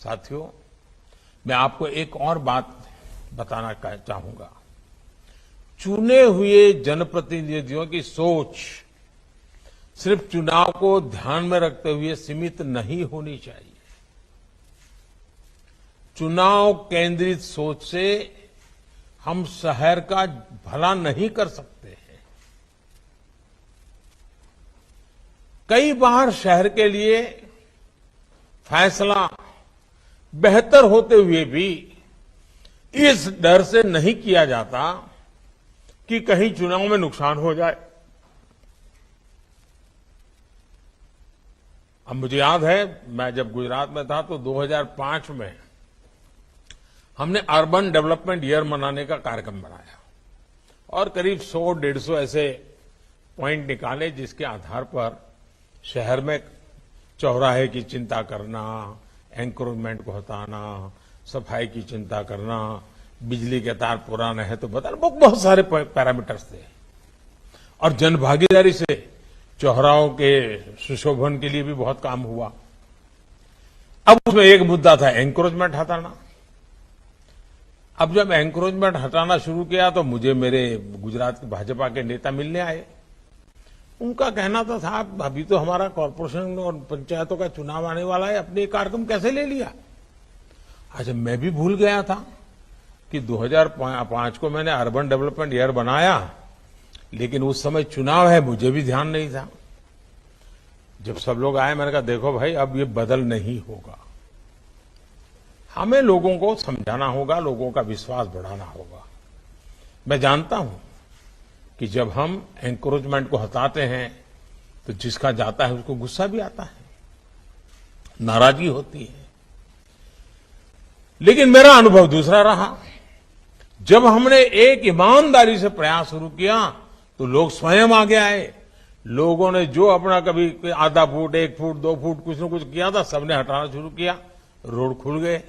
साथियों, मैं आपको एक और बात बताना चाहूंगा। चुने हुए जनप्रतिनिधियों की सोच सिर्फ चुनाव को ध्यान में रखते हुए सीमित नहीं होनी चाहिए। चुनाव केंद्रित सोच से हम शहर का भला नहीं कर सकते हैं। कई बार शहर के लिए फैसला बेहतर होते हुए भी इस डर से नहीं किया जाता कि कहीं चुनाव में नुकसान हो जाए। अब मुझे याद है, मैं जब गुजरात में था तो 2005 में हमने अर्बन डेवलपमेंट ईयर मनाने का कार्यक्रम बनाया और करीब 100-150 ऐसे पॉइंट निकाले जिसके आधार पर शहर में चौराहे की चिंता करना, एंक्रोचमेंट को हटाना, सफाई की चिंता करना, बिजली के तार पुराने हैं तो बताना, बहुत सारे पैरामीटर्स थे। और जनभागीदारी से चौराहों के सुशोभन के लिए भी बहुत काम हुआ। अब उसमें एक मुद्दा था एंक्रोचमेंट हटाना। अब जब एंक्रोचमेंट हटाना शुरू किया तो मुझे मेरे गुजरात के भाजपा के नेता मिलने आए। उनका कहना तो था, अभी तो हमारा कॉर्पोरेशन और पंचायतों का चुनाव आने वाला है, अपने कार्यक्रम कैसे ले लिया। अच्छा, मैं भी भूल गया था कि 2005 को मैंने अर्बन डेवलपमेंट ईयर बनाया, लेकिन उस समय चुनाव है, मुझे भी ध्यान नहीं था। जब सब लोग आए, मैंने कहा देखो भाई, अब ये बदल नहीं होगा। हमें लोगों को समझाना होगा, लोगों का विश्वास बढ़ाना होगा। मैं जानता हूं कि जब हम एंकरेजमेंट को हटाते हैं तो जिसका जाता है उसको गुस्सा भी आता है, नाराजगी होती है। लेकिन मेरा अनुभव दूसरा रहा। जब हमने एक ईमानदारी से प्रयास शुरू किया तो लोग स्वयं आगे आए। लोगों ने जो अपना कभी आधा फुट, 1 फुट, 2 फुट कुछ न कुछ किया था, सबने हटाना शुरू किया। रोड खुल गए,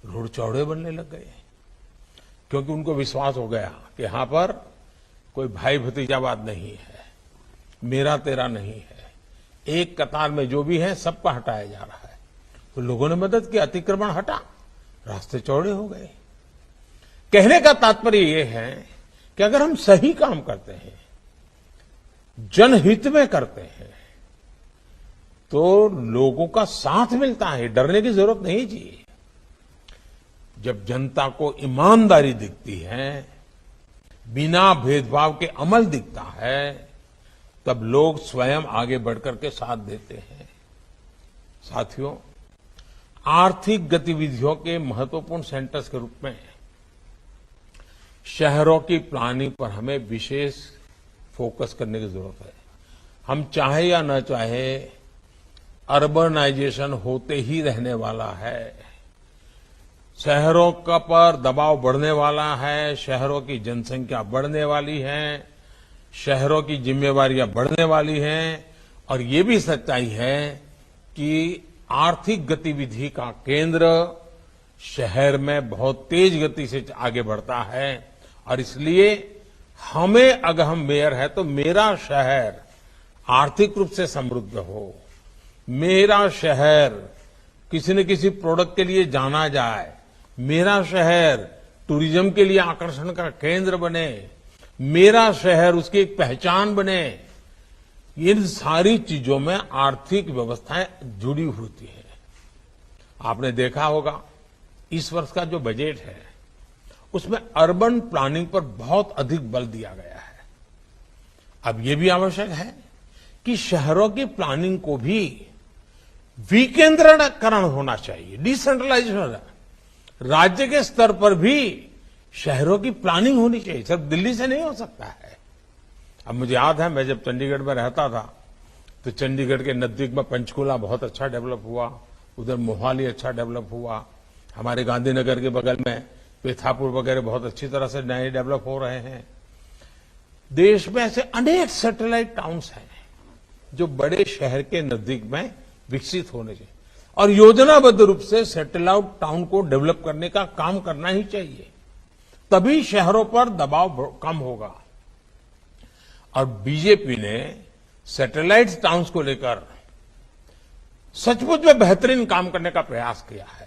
रोड चौड़े बनने लग गए, क्योंकि उनको विश्वास हो गया कि यहां पर कोई भाई भतीजावाद नहीं है, मेरा तेरा नहीं है, एक कतार में जो भी है सबका हटाया जा रहा है। तो लोगों ने मदद की, अतिक्रमण हटा, रास्ते चौड़े हो गए। कहने का तात्पर्य यह है कि अगर हम सही काम करते हैं, जनहित में करते हैं, तो लोगों का साथ मिलता है, डरने की जरूरत नहीं जी। जब जनता को ईमानदारी दिखती है, बिना भेदभाव के अमल दिखता है, तब लोग स्वयं आगे बढ़कर के साथ देते हैं। साथियों, आर्थिक गतिविधियों के महत्वपूर्ण सेंटर्स के रूप में शहरों की प्लानिंग पर हमें विशेष फोकस करने की जरूरत है। हम चाहे या न चाहे, अर्बनाइजेशन होते ही रहने वाला है। शहरों का पर दबाव बढ़ने वाला है, शहरों की जनसंख्या बढ़ने वाली है, शहरों की जिम्मेवारियां बढ़ने वाली हैं, और ये भी सच्चाई है कि आर्थिक गतिविधि का केंद्र शहर में बहुत तेज गति से आगे बढ़ता है। और इसलिए हमें, अगर हम मेयर है तो मेरा शहर आर्थिक रूप से समृद्ध हो, मेरा शहर किसी न किसी प्रोडक्ट के लिए जाना जाए, मेरा शहर टूरिज्म के लिए आकर्षण का केंद्र बने, मेरा शहर उसकी एक पहचान बने। इन सारी चीजों में आर्थिक व्यवस्थाएं जुड़ी होती है। आपने देखा होगा, इस वर्ष का जो बजट है उसमें अर्बन प्लानिंग पर बहुत अधिक बल दिया गया है। अब ये भी आवश्यक है कि शहरों की प्लानिंग को भी विकेंद्रीकरण होना चाहिए, डिसेंट्रलाइजेशन। राज्य के स्तर पर भी शहरों की प्लानिंग होनी चाहिए, सिर्फ दिल्ली से नहीं हो सकता है। अब मुझे याद है, मैं जब चंडीगढ़ में रहता था तो चंडीगढ़ के नजदीक में पंचकूला बहुत अच्छा डेवलप हुआ, उधर मोहाली अच्छा डेवलप हुआ, हमारे गांधीनगर के बगल में पेथापुर वगैरह बहुत अच्छी तरह से नए डेवलप हो रहे हैं। देश में ऐसे अनेक सैटेलाइट टाउन्स हैं जो बड़े शहर के नजदीक में विकसित होने चाहिए, और योजनाबद्ध रूप से सैटेलाइट टाउन को डेवलप करने का काम करना ही चाहिए, तभी शहरों पर दबाव कम होगा। और बीजेपी ने सैटेलाइट टाउन्स को लेकर सचमुच में बेहतरीन काम करने का प्रयास किया है।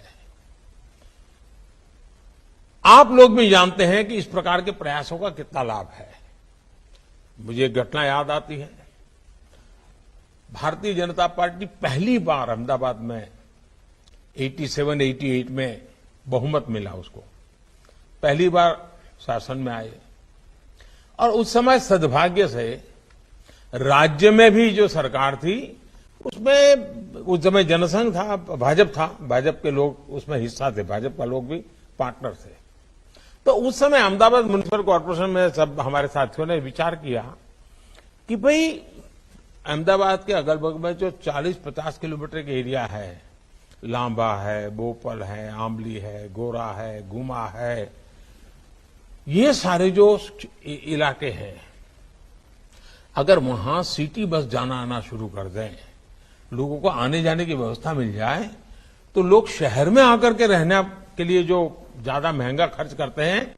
आप लोग भी जानते हैं कि इस प्रकार के प्रयासों का कितना लाभ है। मुझे एक घटना याद आती है। भारतीय जनता पार्टी पहली बार अहमदाबाद में 87-88 में बहुमत मिला उसको, पहली बार शासन में आए। और उस समय सद्भाग्य से राज्य में भी जो सरकार थी उसमें उस समय जनसंघ था, भाजपा के लोग उसमें हिस्सा थे, भाजपा का लोग भी पार्टनर थे। तो उस समय अहमदाबाद म्युनिसिपल कॉर्पोरेशन में सब हमारे साथियों ने विचार किया कि भाई अहमदाबाद के अगल बगल में जो 40-50 किलोमीटर के एरिया है, लांबा है, बोपल है, आंबली है, गोरा है, गुमा है, ये सारे जो इलाके हैं, अगर वहां सिटी बस जाना आना शुरू कर दें, लोगों को आने जाने की व्यवस्था मिल जाए, तो लोग शहर में आकर के रहने के लिए जो ज्यादा महंगा खर्च करते हैं